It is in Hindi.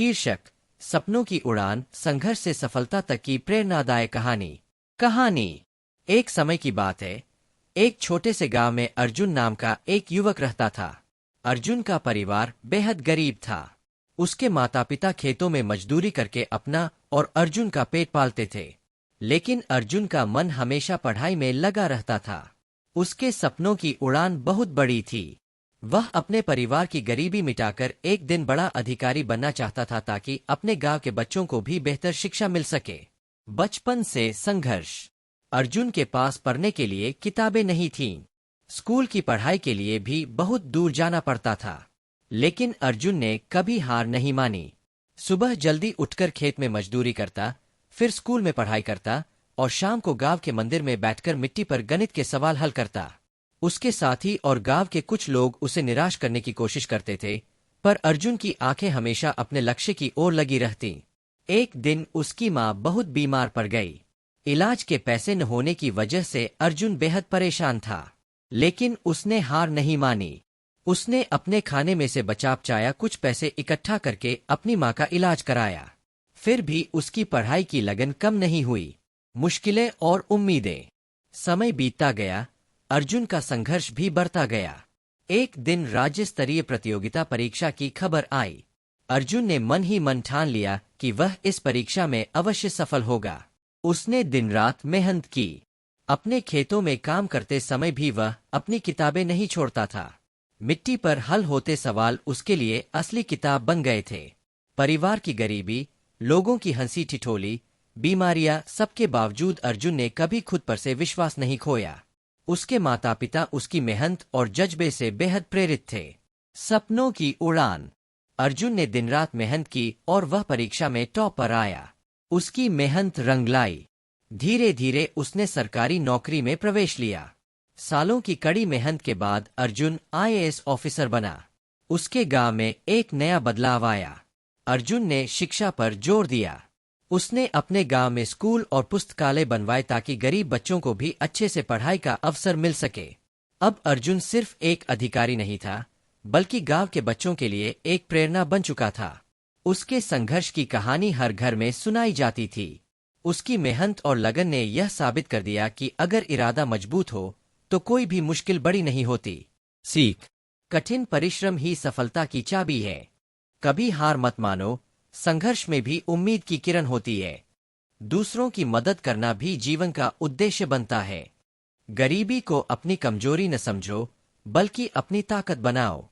शीर्षक सपनों की उड़ान, संघर्ष से सफलता तक की प्रेरणादायक कहानी। एक समय की बात है। एक छोटे से गांव में अर्जुन नाम का एक युवक रहता था। अर्जुन का परिवार बेहद गरीब था। उसके माता पिता खेतों में मजदूरी करके अपना और अर्जुन का पेट पालते थे। लेकिन अर्जुन का मन हमेशा पढ़ाई में लगा रहता था। उसके सपनों की उड़ान बहुत बड़ी थी। वह अपने परिवार की गरीबी मिटाकर एक दिन बड़ा अधिकारी बनना चाहता था, ताकि अपने गांव के बच्चों को भी बेहतर शिक्षा मिल सके। बचपन से संघर्ष। अर्जुन के पास पढ़ने के लिए किताबें नहीं थीं। स्कूल की पढ़ाई के लिए भी बहुत दूर जाना पड़ता था। लेकिन अर्जुन ने कभी हार नहीं मानी। सुबह जल्दी उठकर खेत में मजदूरी करता, फिर स्कूल में पढ़ाई करता और शाम को गांव के मंदिर में बैठकर मिट्टी पर गणित के सवाल हल करता। उसके साथी और गांव के कुछ लोग उसे निराश करने की कोशिश करते थे, पर अर्जुन की आंखें हमेशा अपने लक्ष्य की ओर लगी रहती। एक दिन उसकी मां बहुत बीमार पड़ गई। इलाज के पैसे न होने की वजह से अर्जुन बेहद परेशान था। लेकिन उसने हार नहीं मानी। उसने अपने खाने में से बचा कुछ पैसे इकट्ठा करके अपनी मां का इलाज कराया। फिर भी उसकी पढ़ाई की लगन कम नहीं हुई। मुश्किलें और उम्मीदें। समय बीतता गया। अर्जुन का संघर्ष भी बढ़ता गया। एक दिन राज्य स्तरीय प्रतियोगिता परीक्षा की खबर आई। अर्जुन ने मन ही मन ठान लिया कि वह इस परीक्षा में अवश्य सफल होगा। उसने दिन रात मेहनत की। अपने खेतों में काम करते समय भी वह अपनी किताबें नहीं छोड़ता था। मिट्टी पर हल होते सवाल उसके लिए असली किताब बन गए थे। परिवार की गरीबी, लोगों की हंसी ठिठोली, बीमारियां, सबके बावजूद अर्जुन ने कभी खुद पर से विश्वास नहीं खोया। उसके माता पिता उसकी मेहनत और जज्बे से बेहद प्रेरित थे। सपनों की उड़ान। अर्जुन ने दिन रात मेहनत की और वह परीक्षा में टॉप पर आया। उसकी मेहनत रंग लाई। धीरे धीरे उसने सरकारी नौकरी में प्रवेश लिया। सालों की कड़ी मेहनत के बाद अर्जुन आईएएस ऑफिसर बना। उसके गांव में एक नया बदलाव आया। अर्जुन ने शिक्षा पर जोर दिया। उसने अपने गांव में स्कूल और पुस्तकालय बनवाए, ताकि गरीब बच्चों को भी अच्छे से पढ़ाई का अवसर मिल सके। अब अर्जुन सिर्फ एक अधिकारी नहीं था, बल्कि गांव के बच्चों के लिए एक प्रेरणा बन चुका था। उसके संघर्ष की कहानी हर घर में सुनाई जाती थी। उसकी मेहनत और लगन ने यह साबित कर दिया कि अगर इरादा मजबूत हो तो कोई भी मुश्किल बड़ी नहीं होती। सीख। कठिन परिश्रम ही सफलता की चाबी है। कभी हार मत मानो। संघर्ष में भी उम्मीद की किरण होती है। दूसरों की मदद करना भी जीवन का उद्देश्य बनता है। गरीबी को अपनी कमजोरी न समझो, बल्कि अपनी ताकत बनाओ।